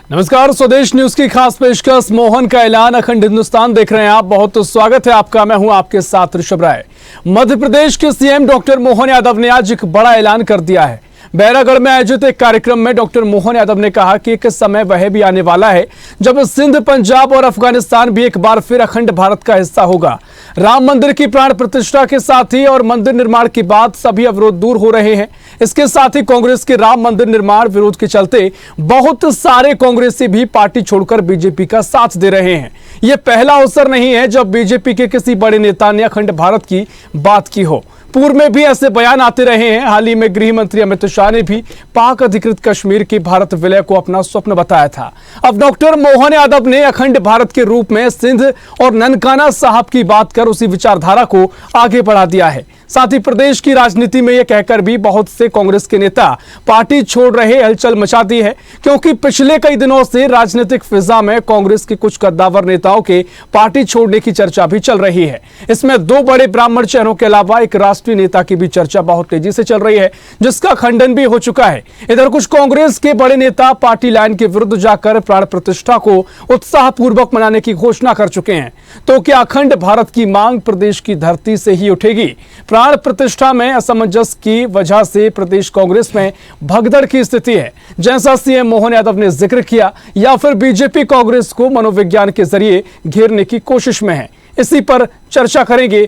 नमस्कार, स्वदेश न्यूज की खास पेशकश मोहन का ऐलान। अखंड हिंदुस्तान देख रहे हैं आप। बहुत स्वागत है आपका। मैं हूं आपके साथ ऋषभ राय। मध्य प्रदेश के सीएम डॉक्टर मोहन यादव ने आज एक बड़ा ऐलान कर दिया है। बैरागढ़ में आयोजित एक कार्यक्रम में डॉक्टर मोहन यादव ने कहा कि एक समय वह भी आने वाला है जब सिंध, पंजाब और अफगानिस्तान भी एक बार फिर अखंड भारत का हिस्सा होगा। राम मंदिर की प्राण प्रतिष्ठा के साथ ही और मंदिर निर्माण के बाद सभी अवरोध दूर हो रहे हैं। इसके साथ ही कांग्रेस के राम मंदिर निर्माण विरोध के चलते बहुत सारे कांग्रेसी भी पार्टी छोड़कर बीजेपी का साथ दे रहे हैं। यह पहला अवसर नहीं है जब बीजेपी के किसी बड़े नेता ने अखंड भारत की बात की हो। पूर्व में भी ऐसे बयान आते रहे हैं। हाल ही में गृह मंत्री अमित शाह ने भी पाक अधिकृत कश्मीर के भारत विलय को अपना स्वप्न बताया था। अब डॉक्टर मोहन यादव ने अखंड भारत के रूप में सिंध और ननकाना साहब की बात कर उसी विचारधारा को आगे बढ़ा दिया है। साथ ही प्रदेश की राजनीति में यह कहकर भी बहुत से कांग्रेस के नेता पार्टी छोड़ रहे हलचल मचा दी है, क्योंकि पिछले कई दिनों से राजनीतिक फिजा में कांग्रेस के कुछ कद्दावर नेताओं के पार्टी छोड़ने की चर्चा भी चल रही है। इसमें दो बड़े ब्राह्मण चेहरों के अलावा एक राष्ट्रीय नेता की भी चर्चा बहुत तेजी से चल रही है, जिसका खंडन भी हो चुका है। इधर कुछ कांग्रेस के बड़े नेता पार्टी लाइन के विरुद्ध जाकर प्राण प्रतिष्ठा को उत्साहपूर्वक मनाने की घोषणा कर चुके हैं। तो क्या अखंड भारत की मांग प्रदेश की धरती से ही उठेगी? प्राण प्रतिष्ठा में असमंजस की वजह से प्रदेश कांग्रेस में भगदड़ की स्थिति है, जैसा सीएम मोहन यादव ने जिक्र किया, या फिर बीजेपी कांग्रेस को मनोविज्ञान के जरिए घेरने की कोशिश में है? इसी पर चर्चा करेंगे।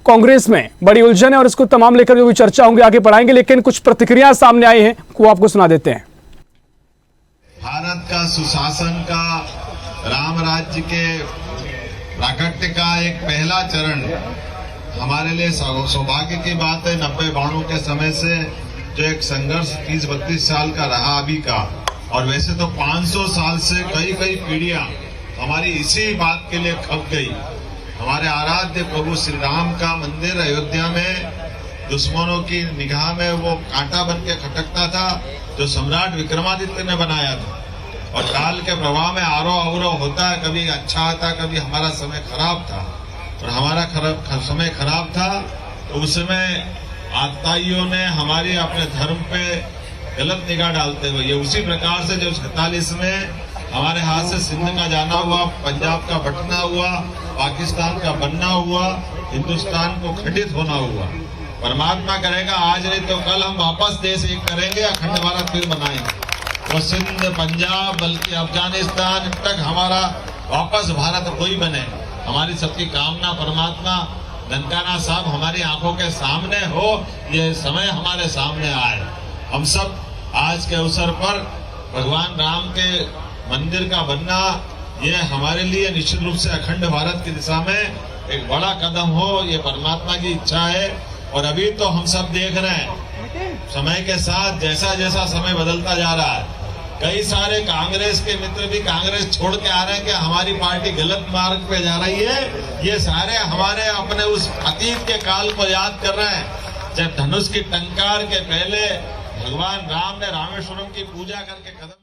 कांग्रेस में बड़ी उलझन है और इसको तमाम लेकर जो भी चर्चा होंगी आगे बढ़ाएंगे, लेकिन कुछ प्रतिक्रिया सामने आई हैं, वो आपको सुना देते हैं। भारत का सुशासन का, राम राज्य के प्राकट्य का एक पहला चरण हमारे लिए सौभाग्य की बात है। 90-92 के समय से जो एक संघर्ष 30-32 साल का रहा अभी का, और वैसे तो 500 साल से कई पीढ़ियां हमारी इसी बात के लिए खप गई। हमारे आराध्य प्रभु श्री राम का मंदिर अयोध्या में दुश्मनों की निगाह में वो कांटा बन के खटकता था, जो सम्राट विक्रमादित्य ने बनाया था। और काल के प्रभाव में आरोह अवरोह होता है, कभी अच्छा आता है, कभी हमारा समय खराब था। और हमारा समय खराब था तो उस समय आताइयों ने हमारी अपने धर्म पे गलत निगाह डालते हुए, ये उसी प्रकार से जो 47 में हमारे हाथ से सिंध का जाना हुआ, पंजाब का बंटना हुआ, पाकिस्तान का बनना हुआ, हिंदुस्तान को खंडित होना हुआ। परमात्मा करेगा आज नहीं तो कल हम वापस देश एक करेंगे, अखंड भारत फिर बनाएंगे। वो सिंध, पंजाब, बल्कि अफगानिस्तान तक हमारा वापस भारत कोई बने, हमारी सबकी कामना परमात्मा ननकाना साहब हमारी आंखों के सामने हो, ये समय हमारे सामने आए। हम सब आज के अवसर पर भगवान राम के मंदिर का बनना, ये हमारे लिए निश्चित रूप से अखंड भारत की दिशा में एक बड़ा कदम हो, ये परमात्मा की इच्छा है। और अभी तो हम सब देख रहे हैं समय के साथ जैसा जैसा समय बदलता जा रहा है, कई सारे कांग्रेस के मित्र भी कांग्रेस छोड़ के आ रहे हैं कि हमारी पार्टी गलत मार्ग पे जा रही है। ये सारे हमारे अपने उस अतीत के काल को याद कर रहे हैं, जब धनुष की टंकार के पहले भगवान राम ने रामेश्वरम की पूजा करके कदम।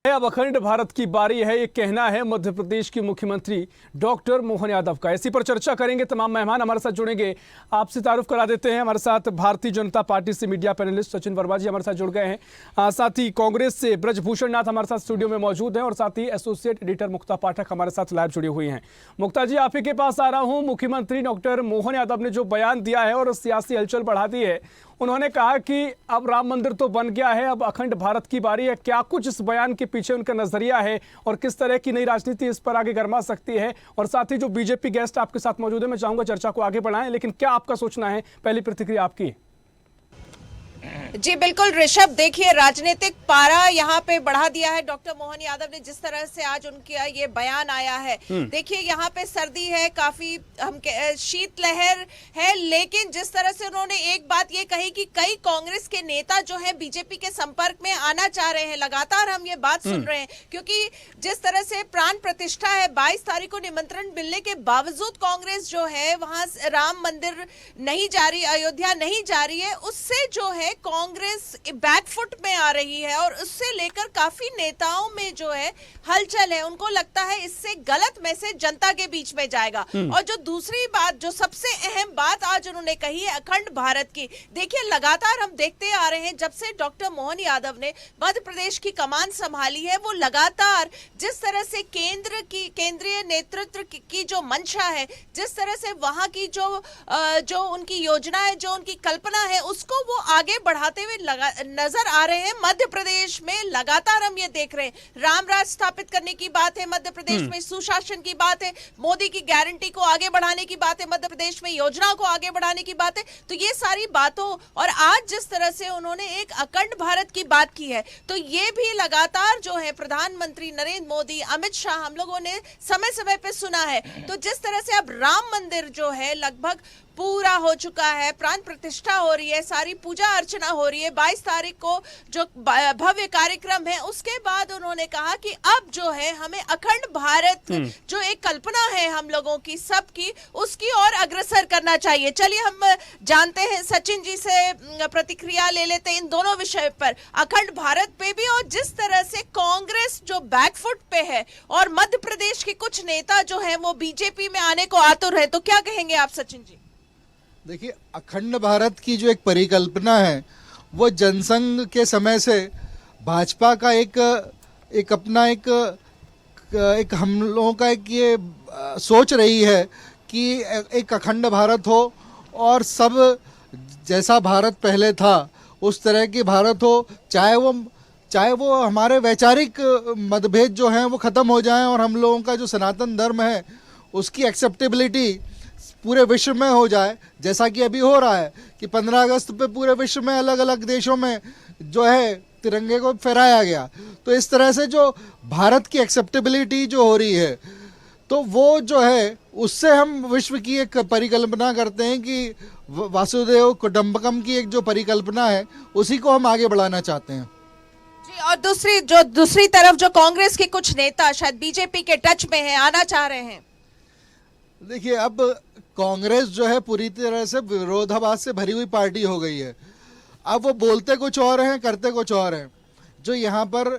अब अखंड भारत की बारी है, ये कहना है मध्य प्रदेश की मुख्यमंत्री डॉक्टर मोहन यादव का। इसी पर चर्चा करेंगे। तमाम मेहमान हमारे साथ जुड़ेंगे। आपसे तारुफ करा देते हैं, हमारे साथ भारतीय जनता पार्टी से मीडिया पैनलिस्ट सचिन वर्मा जी हमारे साथ जुड़ गए हैं। साथ ही कांग्रेस से ब्रजभूषण नाथ हमारे साथ स्टूडियो में मौजूद हैं, और साथ ही एसोसिएट एडिटर मुक्ता पाठक हमारे साथ लाइव जुड़ी हुई हैं। मुक्ता जी, आप ही के पास आ रहा हूँ। मुख्यमंत्री डॉक्टर मोहन यादव ने जो बयान दिया है और सियासी हलचल बढ़ा दी है, उन्होंने कहा कि अब राम मंदिर तो बन गया है, अब अखंड भारत की बारी है। क्या कुछ इस बयान के पीछे उनका नजरिया है और किस तरह की नई राजनीति इस पर आगे गरमा सकती है? और साथ ही जो बीजेपी गेस्ट आपके साथ मौजूद है, मैं चाहूंगा चर्चा को आगे बढ़ाएं, लेकिन क्या आपका सोचना है? पहली प्रतिक्रिया आपकी। जी बिल्कुल ऋषभ, देखिए राजनीतिक पारा यहाँ पे बढ़ा दिया है डॉक्टर मोहन यादव ने, जिस तरह से आज उनका ये बयान आया है। देखिए यहाँ पे सर्दी है, काफी हम शीतलहर है, लेकिन जिस तरह से उन्होंने एक बात ये कही कि कई कांग्रेस के नेता जो है बीजेपी के संपर्क में आना चाह रहे हैं। लगातार हम ये बात सुन रहे हैं, क्योंकि जिस तरह से प्राण प्रतिष्ठा है, 22 तारीख को निमंत्रण मिलने के बावजूद कांग्रेस जो है वहां राम मंदिर नहीं जा रही, अयोध्या नहीं जा रही है, उससे जो है कांग्रेस बैकफुट में आ रही है और उससे लेकर काफी नेताओं में जो है हलचल है। उनको लगता है इससे गलत मैसेज जनता के बीच में जाएगा। और जो दूसरी बात, जो सबसे अहम बात आज उन्होंने कही है अखंड भारत की। देखिए, लगातार हम देखते आ रहे हैं जब से डॉक्टर मोहन यादव ने मध्य प्रदेश की कमान संभाली है, वो लगातार जिस तरह से केंद्रीय नेतृत्व की जो मंशा है, जिस तरह से वहां की जो उनकी योजना है, जो उनकी कल्पना है, उसको वो आगे बढ़ाते हुए नजर आ रहे हैं। मध्य प्रदेश में लगातार हम ये देख रहे हैं, राम राज स्थापित करने की बात है मध्य प्रदेश में, सुशासन की बात है, मोदी की गारंटी को आगे बढ़ाने की बात है मध्य प्रदेश में, योजनाओं को आगे बढ़ाने की बात है। तो ये सारी बातों और आज जिस तरह से उन्होंने एक अखंड भारत की बात की है, तो ये भी लगातार जो है प्रधानमंत्री नरेंद्र मोदी, अमित शाह, हम लोगों ने समय समय पे सुना है। तो जिस तरह से अब राम मंदिर जो है लगभग पूरा हो चुका है, प्राण प्रतिष्ठा हो रही है, सारी पूजा अर्चना हो रही है, 22 तारीख को जो भव्य कार्यक्रम है, उसके बाद उन्होंने कहा कि अब जो है हमें अखंड भारत जो एक कल्पना है हम लोगों की सबकी, उसकी ओर अग्रसर करना चाहिए। चलिए हम जानते हैं, सचिन जी से प्रतिक्रिया ले लेते हैं इन दोनों विषय पर, अखंड भारत पे भी और जिस तरह से कांग्रेस जो बैकफुट पे है और मध्य प्रदेश के कुछ नेता जो है वो बीजेपी में आने को आतुर है। तो क्या कहेंगे आप सचिन जी? देखिए, अखंड भारत की जो एक परिकल्पना है वो जनसंघ के समय से भाजपा का एक अपना एक हम लोगों का एक ये सोच रही है कि एक अखंड भारत हो और सब जैसा भारत पहले था उस तरह की भारत हो, चाहे वो हमारे वैचारिक मतभेद जो हैं वो ख़त्म हो जाएं और हम लोगों का जो सनातन धर्म है उसकी एक्सेप्टेबिलिटी पूरे विश्व में हो जाए, जैसा कि अभी हो रहा है कि 15 अगस्त पे पूरे विश्व में अलग अलग देशों में जो है तिरंगे को फहराया गया। तो इस तरह से जो भारत की एक्सेप्टेबिलिटी जो हो रही है, तो वो जो है उससे हम विश्व की एक परिकल्पना करते हैं कि वासुदेव कुटुंबकम की एक जो परिकल्पना है उसी को हम आगे बढ़ाना चाहते हैं जी। और दूसरी तरफ जो कांग्रेस के कुछ नेता शायद बीजेपी के टच में हैं, आना चाह रहे हैं। देखिए, अब कांग्रेस जो है पूरी तरह से विरोधाभास से भरी हुई पार्टी हो गई है। अब वो बोलते कुछ और हैं, करते कुछ और हैं। जो यहाँ पर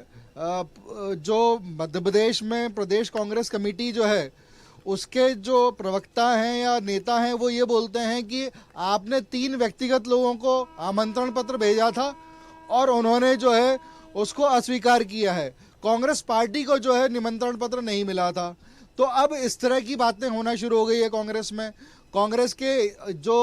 जो मध्य प्रदेश में प्रदेश कांग्रेस कमेटी जो है उसके जो प्रवक्ता हैं या नेता हैं वो ये बोलते हैं कि आपने 3 व्यक्तिगत लोगों को आमंत्रण पत्र भेजा था और उन्होंने जो है उसको अस्वीकार किया है। कांग्रेस पार्टी को जो है निमंत्रण पत्र नहीं मिला था। तो अब इस तरह की बातें होना शुरू हो गई है कांग्रेस में। कांग्रेस के जो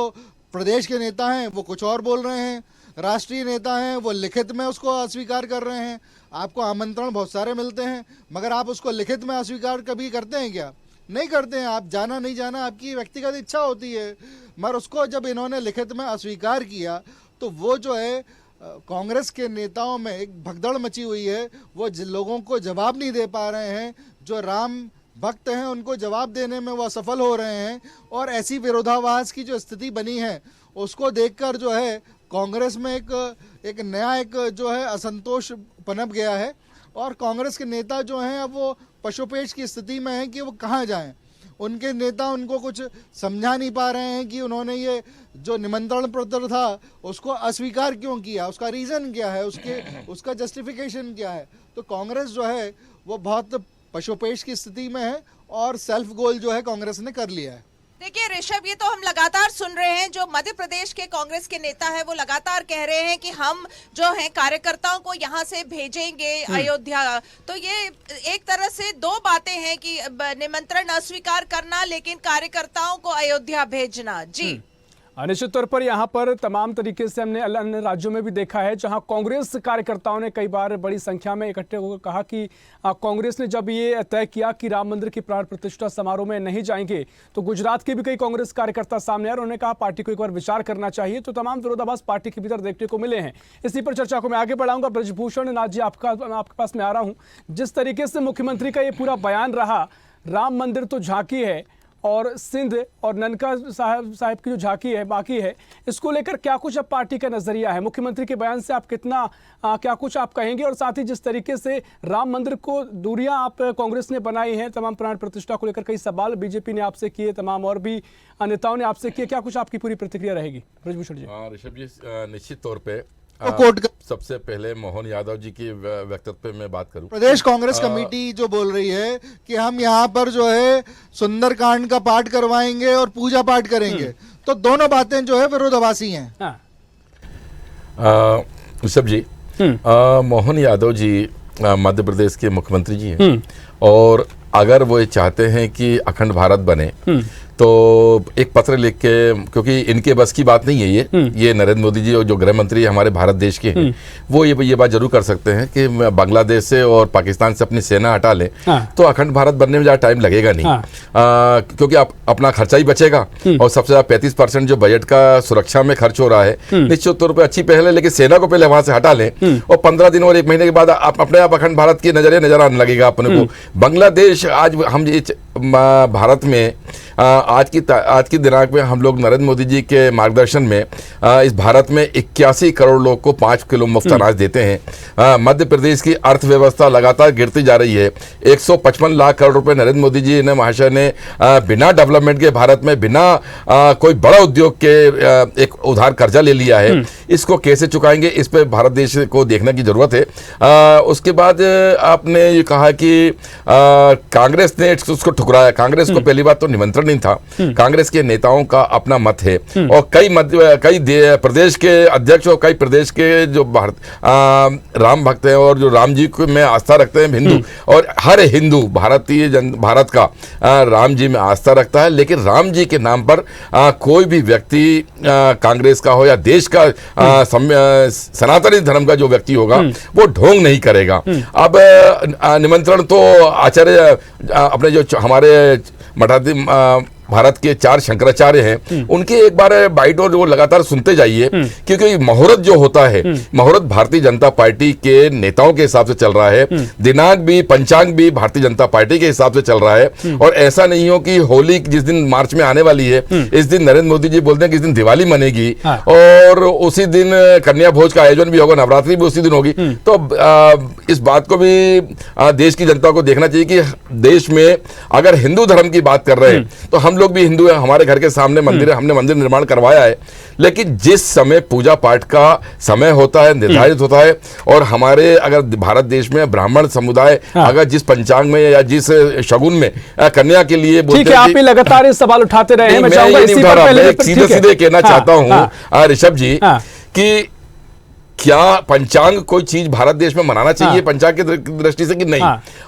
प्रदेश के नेता हैं वो कुछ और बोल रहे हैं, राष्ट्रीय नेता हैं वो लिखित में उसको अस्वीकार कर रहे हैं। आपको आमंत्रण बहुत सारे मिलते हैं मगर आप उसको लिखित में अस्वीकार कभी करते हैं क्या? नहीं करते हैं। आप जाना नहीं जाना आपकी व्यक्तिगत इच्छा होती है, मगर उसको जब इन्होंने लिखित में अस्वीकार किया तो वो जो है कांग्रेस के नेताओं में एक भगदड़ मची हुई है। वो लोगों को जवाब नहीं दे पा रहे हैं, जो राम भक्त हैं उनको जवाब देने में वो असफल हो रहे हैं। और ऐसी विरोधाभास की जो स्थिति बनी है उसको देखकर जो है कांग्रेस में एक नया जो है असंतोष पनप गया है और कांग्रेस के नेता जो हैं अब वो पशुपेश की स्थिति में हैं कि वो कहाँ जाएं। उनके नेता उनको कुछ समझा नहीं पा रहे हैं कि उन्होंने ये जो निमंत्रण पत्र था उसको अस्वीकार क्यों किया, उसका रीज़न क्या है, उसका जस्टिफिकेशन क्या है। तो कांग्रेस जो है वो बहुत पशुपेश की स्थिति में है और सेल्फ गोल जो है कांग्रेस ने कर लिया है। देखिए ऋषभ, ये तो हम लगातार सुन रहे हैं, जो मध्य प्रदेश के कांग्रेस के नेता है वो लगातार कह रहे हैं कि हम जो है कार्यकर्ताओं को यहाँ से भेजेंगे अयोध्या। तो ये एक तरह से 2 बातें हैं कि निमंत्रण अस्वीकार करना लेकिन कार्यकर्ताओं को अयोध्या भेजना। जी निश्चित तौर पर यहाँ पर तमाम तरीके से हमने अन्य राज्यों में भी देखा है जहाँ कांग्रेस कार्यकर्ताओं ने कई बार बड़ी संख्या में इकट्ठे होकर कहा कि कांग्रेस ने जब ये तय किया कि राम मंदिर की प्राण प्रतिष्ठा समारोह में नहीं जाएंगे तो गुजरात के भी कई कांग्रेस कार्यकर्ता सामने आए। उन्होंने कहा पार्टी को एक बार विचार करना चाहिए। तो तमाम विरोधाभास पार्टी के भीतर देखने को मिले हैं। इसी पर चर्चा को मैं आगे बढ़ाऊंगा। ब्रजभूषण नाथ जी, आपके पास में आ रहा हूँ। जिस तरीके से मुख्यमंत्री का ये पूरा बयान रहा, राम मंदिर तो झांकी है और सिंध और ननका साहब की जो झांकी है बाकी है, इसको लेकर क्या कुछ अब पार्टी का नजरिया है? मुख्यमंत्री के बयान से आप कितना क्या कुछ आप कहेंगे? और साथ ही जिस तरीके से राम मंदिर को दूरियां आप कांग्रेस ने बनाई हैं, तमाम प्राण प्रतिष्ठा को लेकर कई सवाल बीजेपी ने आपसे किए, तमाम और भी नेताओं ने आपसे किए, क्या कुछ आपकी पूरी प्रतिक्रिया रहेगी? ब्रजभूषण जी। ऋषभ जी, निश्चित तौर पे को कोट कर। सबसे पहले मोहन यादव जी की व्यक्तित्व पे मैं बात करूं। प्रदेश कांग्रेस कमेटी जो बोल रही है कि हम यहाँ पर जो है सुंदरकांड का पाठ करवाएंगे और पूजा पाठ करेंगे, तो दोनों बातें जो है विरोधाभासी हैं। ऋषभ जी, मोहन यादव जी मध्य प्रदेश के मुख्यमंत्री जी हैं, और अगर वो चाहते हैं कि अखंड भारत बने तो एक पत्र लिख के, क्योंकि इनके बस की बात नहीं है ये नरेंद्र मोदी जी और जो गृह मंत्री हमारे भारत देश के हैं, वो ये बात जरूर कर सकते हैं कि बांग्लादेश से और पाकिस्तान से अपनी सेना हटा लें, तो अखंड भारत बनने में ज़्यादा टाइम लगेगा नहीं। क्योंकि अपना खर्चा ही बचेगा, और सबसे ज़्यादा 35% जो बजट का सुरक्षा में खर्च हो रहा है, निश्चित तौर पर अच्छी पहल है, लेकिन सेना को पहले वहां से हटा लें और 15 दिन और 1 महीने के बाद अपने आप अखंड भारत की नजर आने लगेगा अपने को। बांग्लादेश आज हम भारत में आज की दिनांक में हम लोग नरेंद्र मोदी जी के मार्गदर्शन में इस भारत में 81 करोड़ लोग को 5 किलो मुफ्त अनाज देते हैं। मध्य प्रदेश की अर्थव्यवस्था लगातार गिरती जा रही है। 155 लाख करोड़ रुपए नरेंद्र मोदी जी ने महाशय ने बिना डेवलपमेंट के भारत में, बिना कोई बड़ा उद्योग के एक उधार कर्जा ले लिया है। इसको कैसे चुकाएंगे, इस पे भारत देश को देखने की जरूरत है। उसके बाद आपने ये कहा कि कांग्रेस ने उसको ठुकराया। कांग्रेस को पहली बात तो निमंत्रण नहीं था, कांग्रेस के नेताओं का अपना मत है, और कई प्रदेश के अध्यक्ष और कई प्रदेश के जो राम भक्त हैं और जो राम जी को में आस्था रखते हैं हिंदू, और हर हिंदू भारत का राम जी में आस्था रखता है, लेकिन राम जी के नाम पर कोई भी व्यक्ति कांग्रेस का हो या देश का सनातनी धर्म का जो व्यक्ति होगा वो ढोंग नहीं करेगा। अब निमंत्रण तो आचार्य अपने जो हमारे मठाधी भारत के 4 शंकराचार्य हैं, उनके एक बार बाइट और वो लगातार सुनते जाइए, क्योंकि मुहूर्त जो होता है, मुहूर्त भारतीय जनता पार्टी के नेताओं के हिसाब से चल रहा है, दिनांक भी पंचांग भी भारतीय जनता पार्टी के हिसाब से चल रहा है। और ऐसा नहीं हो कि होली जिस दिन मार्च में आने वाली है, इस दिन नरेंद्र मोदी जी बोलते हैं कि इस दिन दिवाली मनेगी, और उसी दिन कन्या भोज का आयोजन भी होगा, नवरात्रि भी उसी दिन होगी। तो इस बात को भी देश की जनता को देखना चाहिए कि देश में अगर हिंदू धर्म की बात कर रहे हैं तो हम लोग भी हिंदू हैं, हमारे घर के सामने मंदिर है, हमने मंदिर निर्माण करवाया है, लेकिन जिस समय पूजा पाठ का समय होता है, निर्धारित होता है, और हमारे अगर भारत देश में ब्राह्मण समुदाय अगर जिस पंचांग में या जिस शगुन में कन्या के लिए बोलते हैं, आप लगातार इस सवाल उठाते रहे, मैं सीधे सीधे कहना चाहता हूँ ऋषभ जी कि क्या पंचांग कोई चीज भारत देश में मनाना चाहिए पंचांग की दृष्टि से कि नहीं?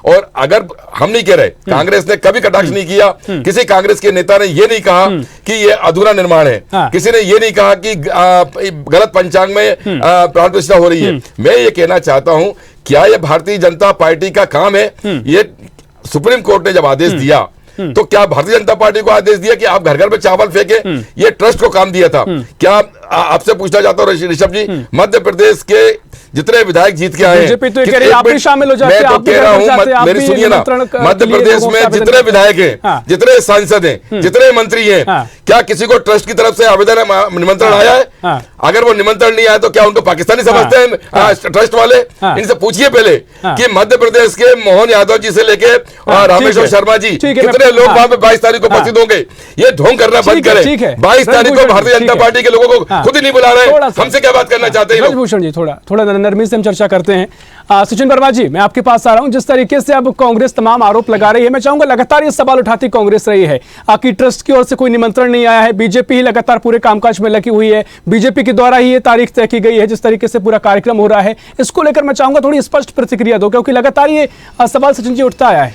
और अगर हम नहीं कह रहे, कांग्रेस ने कभी कटाक्ष नहीं किया, किसी कांग्रेस के नेता ने यह नहीं कहा कि यह अधूरा निर्माण है, किसी ने यह नहीं कहा कि गलत पंचांग में प्राण प्रतिष्ठा हो रही है। मैं ये कहना चाहता हूं, क्या यह भारतीय जनता पार्टी का काम है? ये सुप्रीम कोर्ट ने जब आदेश दिया तो क्या भारतीय जनता पार्टी को आदेश दिया कि आप घर घर में चावल फेंके? ये ट्रस्ट को काम दिया था। क्या आपसे पूछना चाहता हूँ ऋषभ जी, मध्य प्रदेश के जितने विधायक जीत के आए हैं, आप भी शामिल हो जाते हैं, मैं तो कह रहा हूं, मेरी सुनिए ना, मध्य प्रदेश में जितने विधायक हैं, जितने सांसद हैं, जितने मंत्री हैं, क्या किसी को ट्रस्ट की तरफ से आवेदन निमंत्रण आया है? अगर वो निमंत्रण नहीं आया तो क्या उनको पाकिस्तानी समझते हैं ट्रस्ट वाले? इनसे पूछिए पहले कि मध्य प्रदेश के मोहन यादव जी से लेके रामेश्वर शर्मा जी, कितने लोग वहां पे 22 तारीख को उपस्थित होंगे? ये ढोंग करना बंद करें। 22 तारीख को भारतीय जनता पार्टी के लोगों को खुद ही नहीं बुला रहे, हमसे क्या बात करना चाहते हैं? भूषण जी, थोड़ा नरमी से हम चर्चा करते हैं। सचिन वर्मा जी, मैं आपके पास आ रहा हूं। जिस तरीके से अब कांग्रेस तमाम आरोप लगा रही है, मैं चाहूंगा लगातार ये सवाल उठाती कांग्रेस रही है कि ट्रस्ट की ओर से कोई निमंत्रण नहीं आया है, बीजेपी ही लगातार पूरे कामकाज में लगी हुई है, बीजेपी के द्वारा ही ये तारीख तय की गई है, जिस तरीके से पूरा कार्यक्रम हो रहा है, इसको लेकर मैं चाहूंगा थोड़ी स्पष्ट प्रतिक्रिया दो, क्योंकि लगातार ये सवाल सचिन जी उठता आया है।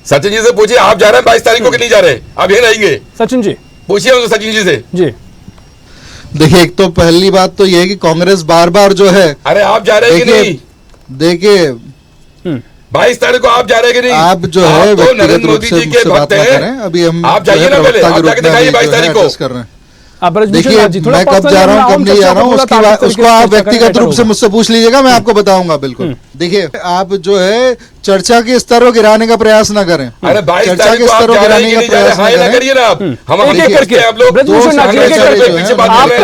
सचिन जी से पूछिए, आप जा रहे हैं 22 तारीख को कि नहीं जा रहे? आप यही रहेंगे? सचिन जी पूछिए सचिन जी से। जी देखिए, एक तो पहली बात तो ये है कि कांग्रेस बार बार जो है, अरे आप जा रहे हैं कि नहीं? देखिए 22 तारीख को आप जा रहे हैं कि नहीं? आप जो है तो नरेंद्र मोदी जी के भक्त हैं, अभी हम आप जाइए ना, पहले आप जाके दिखाइए 22 तारीख को कर रहे हैं। देखिए, मैं कब जा रहा हूँ कब नहीं जा रहा हूँ उसको आप व्यक्तिगत रूप से मुझसे पूछ लीजिएगा, मैं आपको बताऊंगा बिल्कुल। देखिए, आप जो है चर्चा के स्तर को गिराने का प्रयास न करें। अरे 22 तारीख को आप जा रहे हैं कि नहीं? हाय ना करिए ना, आप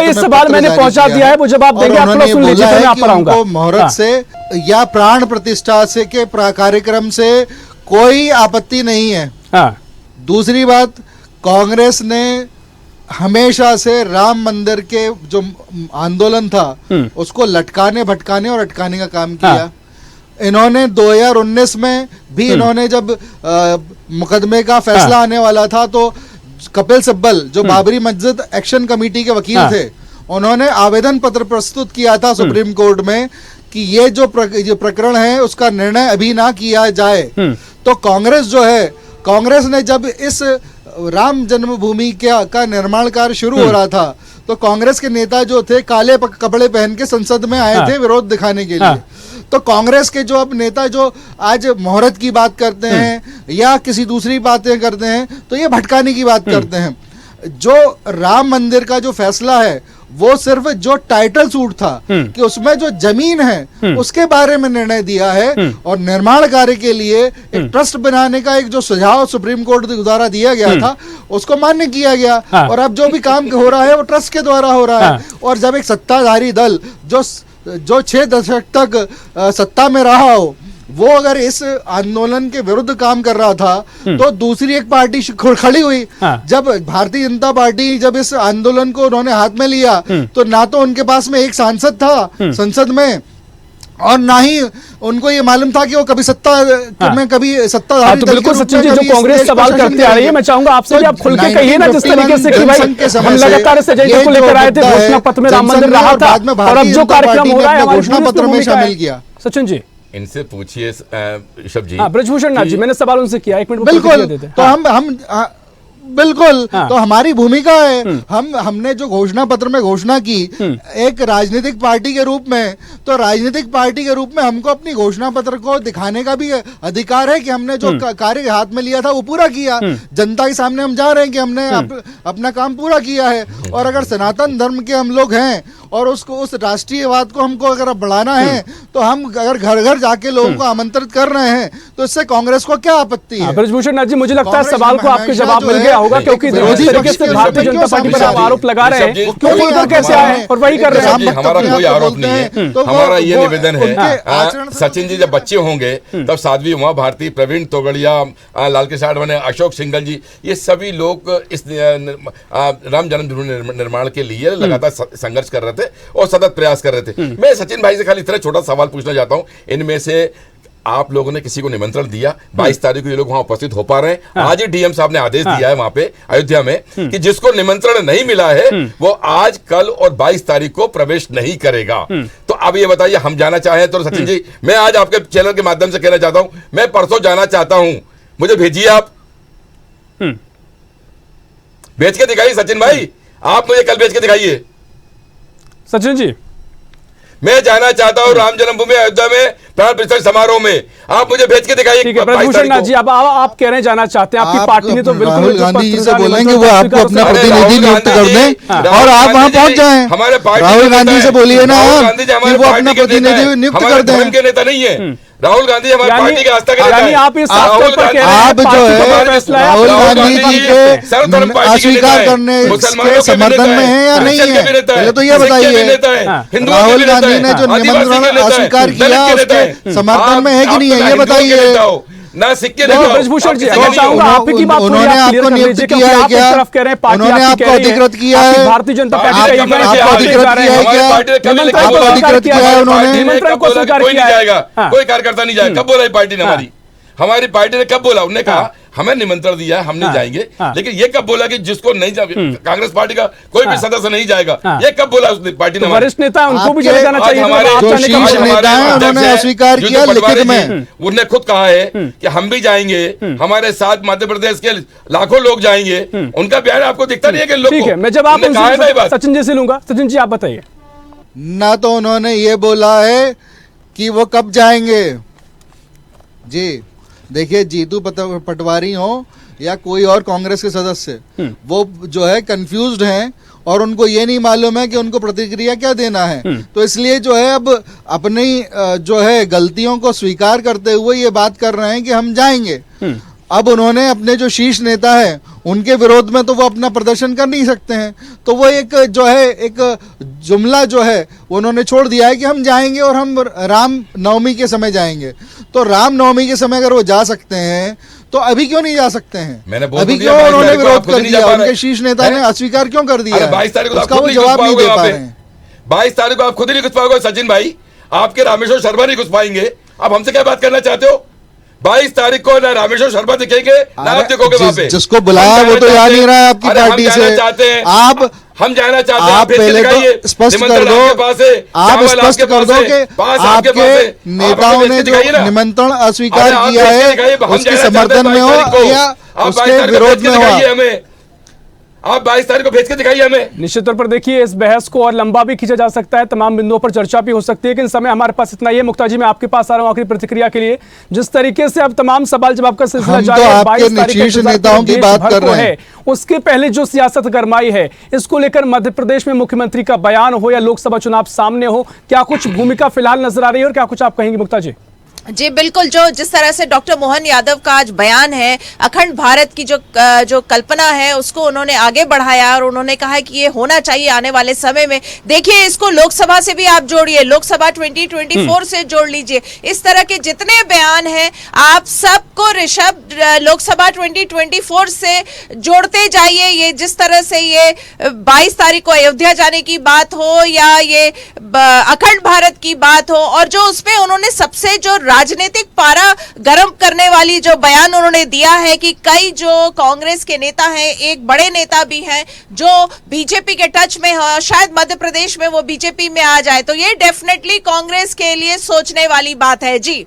इस सवाल मैंने पहुंचा दिया है, वो जवाब देंगे, आप लोग सुन लीजिए, मैं आप पर आऊंगा। मुहूर्त से या प्राण प्रतिष्ठा से के कार्यक्रम से कोई आपत्ति नहीं है। दूसरी बात, कांग्रेस ने हमेशा से राम मंदिर के जो आंदोलन था उसको लटकाने भटकाने और अटकाने का काम किया। इन्होंने 2019 में भी इन्होंने जब मुकदमे का फैसला आने वाला था तो कपिल सिब्बल जो बाबरी मस्जिद एक्शन कमेटी के वकील थे, उन्होंने आवेदन पत्र प्रस्तुत किया था सुप्रीम कोर्ट में कि ये जो प्रकरण है उसका निर्णय अभी ना किया जाए। तो कांग्रेस जो है, कांग्रेस ने जब इस राम जन्मभूमि का निर्माण कार्य शुरू हो रहा था तो कांग्रेस के नेता जो थे काले कपड़े पहन के संसद में आए थे विरोध दिखाने के लिए। तो कांग्रेस के जो अब नेता जो आज मुहूर्त की बात करते हैं या किसी दूसरी बातें करते हैं तो ये भटकाने की बात करते हैं। जो राम मंदिर का जो फैसला है वो सिर्फ जो टाइटल सूट था कि उसमें जो जमीन है उसके बारे में निर्णय दिया है और निर्माण कार्य के लिए एक ट्रस्ट बनाने का एक जो सुझाव सुप्रीम कोर्ट द्वारा दिया गया था उसको मान्य किया गया। और अब जो भी काम हो रहा है वो ट्रस्ट के द्वारा हो रहा है। और जब एक सत्ताधारी दल जो 6 दशक तक सत्ता में रहा हो वो अगर इस आंदोलन के विरुद्ध काम कर रहा था तो दूसरी एक पार्टी खड़ी हुई। जब भारतीय जनता पार्टी जब इस आंदोलन को उन्होंने हाथ में लिया तो ना तो उनके पास में एक सांसद था संसद में और ना ही उनको ये मालूम था कि वो कभी सत्ता में कभी सत्ताधारी तो बिल्कुल सचिन जी, जो कांग्रेस सवाल करते आ रही है, मैं चाहूंगा आपसे भी आप खुल के कहिए ना, जिस तरीके से कि भाई हम लगातार इस एजेंडे को लेकर आए थे, घोषणा पत्र में राम मंदिर रहा था और अब जो कार्यक्रम हो रहा है घोषणा पत्र में शामिल किया। सचिन जी इनसे पूछिए ऋषभ जी। ब्रजभूषण नाथ जी, मैंने सवाल उनसे किया, 1 मिनट बिल्कुल। तो हम बिल्कुल तो हमारी भूमिका है, हमने जो घोषणा पत्र में घोषणा की एक राजनीतिक पार्टी के रूप में, तो राजनीतिक पार्टी के रूप में हमको अपनी घोषणा पत्र को दिखाने का भी अधिकार है कि हमने जो कार्य हाथ में लिया था वो पूरा किया। जनता के सामने हम जा रहे हैं कि हमने अपना काम पूरा किया है। और अगर सनातन धर्म के हम लोग हैं और उसको उस राष्ट्रीयवाद को हमको अगर बढ़ाना है तो हम अगर घर घर जाके लोगों को आमंत्रित कर रहे हैं तो इससे कांग्रेस को क्या आपत्ति है? ब्रजभूषण नाथ जी, मुझे लगता है सवाल को आपके जवाब मिल गया होगा, क्योंकि जिस तरीके से भारतीय जनता पार्टी पर आप आरोप लगा रहे हैं क्यों बोलकर कैसे आए और वही कर रहे हैं। हमारा कोई आरोप नहीं है, हमारा ये निवेदन है, सचिन जी जब बच्चे होंगे तब साध्वी उमा भारती, प्रवीण तोगड़िया, लालकृष्ण आडवाणी, अशोक सिंघल जी, ये सभी लोग इस राम जन्मभूमि निर्माण के लिए लगातार संघर्ष कर रहे थे और सतत प्रयास कर रहे थे। मैं सचिन भाई से खाली इतना छोटा सवाल पूछना चाहता हूं, इनमें से आप लोगों ने किसी को निमंत्रण दिया? 22 तारीख को ये लोग वहां उपस्थित हो पा रहे हैं। आज ही डीएम साहब ने आदेश दिया है वहां पे अयोध्या में कि जिसको निमंत्रण नहीं मिला है वो आज, कल और 22 तारीख को प्रवेश नहीं करेगा। तो अब ये बताइए, हम जाना चाहें तो सचिन जी, मैं आज आपके चैनल के माध्यम से कहना चाहता हूं, मैं परसों जाना चाहता हूं, मुझे भेजिए आप, भेज के दिखाइए सचिन भाई, आप मुझे कल भेज के दिखाइए। सचिन जी, मैं जाना चाहता हूँ राम जन्मभूमि अयोध्या में प्राण प्रतिष्ठा समारोह में, आप मुझे भेज के दिखाइए। ठीक है ब्रजभूषण नाथ जी, अब आप कह रहे हैं जाना चाहते हैं, आपकी पार्टी ने तो बिल्कुल राहुल गांधी जी से बोलेंगे वो आपको अपना प्रतिनिधि नियुक्त कर दें और आप वहां पहुंच जाएं। हमारे राहुल गांधी से बोलिए ना कि वो अपना प्रतिनिधि नियुक्त कर दें। के नेता नहीं है राहुल गांधी, हमारी पार्टी के आस्था के नेता हैं। आप इस स्तर पर कह रहे हैं आप जो है राहुल गांधी जी के अस्वीकार करने के समर्थन में है या नहीं है, पहले तो ये बताइए। राहुल गांधी ने जो निमंत्रण अस्वीकार किया उसके समर्थन में है कि नहीं है, ये बताइए ना। सिक्के ब्रजभूषण जी, उन्होंने आपको नियुक्त किया है क्या? उन्होंने आपको अधिकृत किया है? भारतीय जनता पार्टी आपको अधिकृत किया है क्या? आपको अधिकृत किया है उन्होंने? कोई नहीं जाएगा, कोई कार्यकर्ता नहीं जाएगा। कब बोला पार्टी ने? हमारी पार्टी ने कब बोला? उन्होंने कहा हमें निमंत्रण दिया है, हम नहीं जाएंगे, लेकिन ये कब बोला कि जिसको नहीं कांग्रेस पार्टी का कोई भी सदस्य नहीं जाएगा, ये कब बोला उस पार्टी ने? वरिष्ठ नेता उनको भी चले जाना चाहिए। जो शीर्ष नेता हैं उन्होंने अस्वीकार किया लिखित में, उन्होंने खुद कहा है कि हम भी जाएंगे, हमारे साथ मध्य प्रदेश के लाखों लोग जाएंगे। उनका बयान आपको दिखता नहीं है कि लोग? ठीक है, मैं जब आप सचिन जी से लूंगा। सचिन जी आप बताइए। ना तो उन्होंने ये बोला है कि वो कब जाएंगे। जी देखिए, जीतू पटवारी हो या कोई और कांग्रेस के सदस्य, वो जो है कंफ्यूज्ड हैं और उनको ये नहीं मालूम है कि उनको प्रतिक्रिया क्या देना है। तो इसलिए जो है अब अपनी जो है गलतियों को स्वीकार करते हुए ये बात कर रहे हैं कि हम जाएंगे। अब उन्होंने अपने जो शीर्ष नेता है उनके विरोध में तो वो अपना प्रदर्शन कर नहीं सकते हैं, तो वो एक जो है एक जुमला जो है उन्होंने छोड़ दिया है कि हम जाएंगे और हम राम नवमी के समय जाएंगे। तो राम नवमी के समय अगर वो जा सकते हैं तो अभी क्यों नहीं जा सकते हैं? मैंने बोल अभी दिया, क्यों 22 उन्होंने तारीख को विरोध आप खुद कर नहीं दिया? जा पा रहे। उनके शीर्ष नेता ने अस्वीकार क्यों कर दिया अरे है? 22 तारीख को आप उसका खुद वो नहीं घुस जवाब नहीं पाओगे दे वहां पा पे। रहे हैं। 22 तारीख को आप खुद ही नहीं घुस पाओगे सचिन भाई, आपके रामेश्वर शर्मा नहीं घुस पाएंगे। आप हमसे क्या बात करना चाहते हो? 22 तारीख को ना रामेश्वर शर्मा दिखेंगे ना आप दिखोगे वहां पे। जिसको बुलाया वो तो जा नहीं रहा है आपकी पार्टी से। आप हम जाना चाहते हैं, आप पहले तो स्पष्ट कर दो, आप स्पष्ट कर दो कि आपके नेताओं ने जो निमंत्रण अस्वीकार किया है उसके समर्थन में हो या उसके विरोध में हो। आप 22 तारीख को भेज के दिखाइए हमें। निश्चित तौर पर देखिए इस बहस को और लंबा भी खींचा जा सकता है, तमाम बिंदुओं पर चर्चा भी हो सकती है, लेकिन समय हमारे पास इतना ही है। मुक्ता जी मैं आपके पास आ रहा हूं आखिरी प्रतिक्रिया के लिए। जिस तरीके से अब तमाम सवाल जवाब का सिलसिला जारी है, 22 तारीख शीर्ष नेताओं की बात कर रहे हैं, उसके पहले जो सियासत गरमाई है इसको लेकर मध्य प्रदेश में मुख्यमंत्री का बयान हो या लोकसभा चुनाव सामने हो, क्या कुछ भूमिका फिलहाल नजर आ रही है और क्या कुछ आप कहेंगे मुक्ता जी? जी बिल्कुल, जो जिस तरह से डॉक्टर मोहन यादव का आज बयान है, अखंड भारत की जो कल्पना है उसको उन्होंने आगे बढ़ाया और उन्होंने कहा कि ये होना चाहिए आने वाले समय में। देखिए इसको लोकसभा से भी आप जोड़िए, लोकसभा 2024 से जोड़ लीजिए। इस तरह के जितने बयान हैं आप सबको ऋषभ लोकसभा 2024 से जोड़ते जाइए। ये जिस तरह से ये 22 तारीख को अयोध्या जाने की बात हो या ये अखंड भारत की बात हो, और जो उसमें उन्होंने सबसे जो राजनीतिक पारा गर्म करने वाली जो बयान उन्होंने दिया है कि कई जो कांग्रेस के नेता हैं, एक बड़े नेता भी हैं जो बीजेपी के टच में है, शायद मध्य प्रदेश में वो बीजेपी में आ जाए, तो ये डेफिनेटली कांग्रेस के लिए सोचने वाली बात है। जी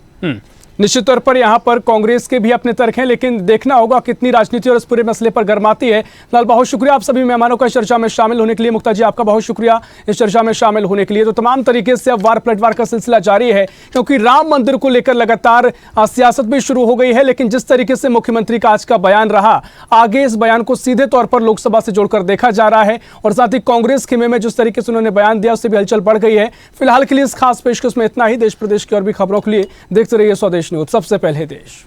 निश्चित तौर पर यहाँ पर कांग्रेस के भी अपने तर्क हैं, लेकिन देखना होगा कितनी राजनीति और इस पूरे मसले पर गर्माती है। फिलहाल बहुत शुक्रिया आप सभी मेहमानों का इस चर्चा में शामिल होने के लिए। मुक्ता जी आपका बहुत शुक्रिया इस चर्चा में शामिल होने के लिए। तो तमाम तरीके से अब वार पलटवार का सिलसिला जारी है, क्योंकि राम मंदिर को लेकर लगातार सियासत भी शुरू हो गई है, लेकिन जिस तरीके से मुख्यमंत्री का आज का बयान रहा, आगे इस बयान को सीधे तौर पर लोकसभा से जोड़कर देखा जा रहा है, और साथ ही कांग्रेस खेमे में जिस तरीके से उन्होंने बयान दिया उससे भी हलचल बढ़ गई है। फिलहाल के लिए इस खास पेशकश में इतना ही। देश प्रदेश की और भी खबरों के लिए देखते रहिए स्वदेश न्यूज, सबसे पहले देश।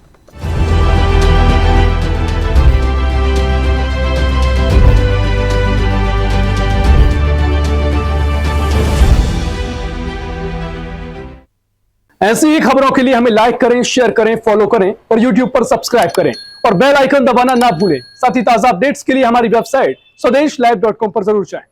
ऐसी ही खबरों के लिए हमें लाइक करें, शेयर करें, फॉलो करें और YouTube पर सब्सक्राइब करें और बेल आइकन दबाना ना भूलें। साथ ही ताजा अपडेट्स के लिए हमारी वेबसाइट स्वदेशलाइव.com पर जरूर जाएं।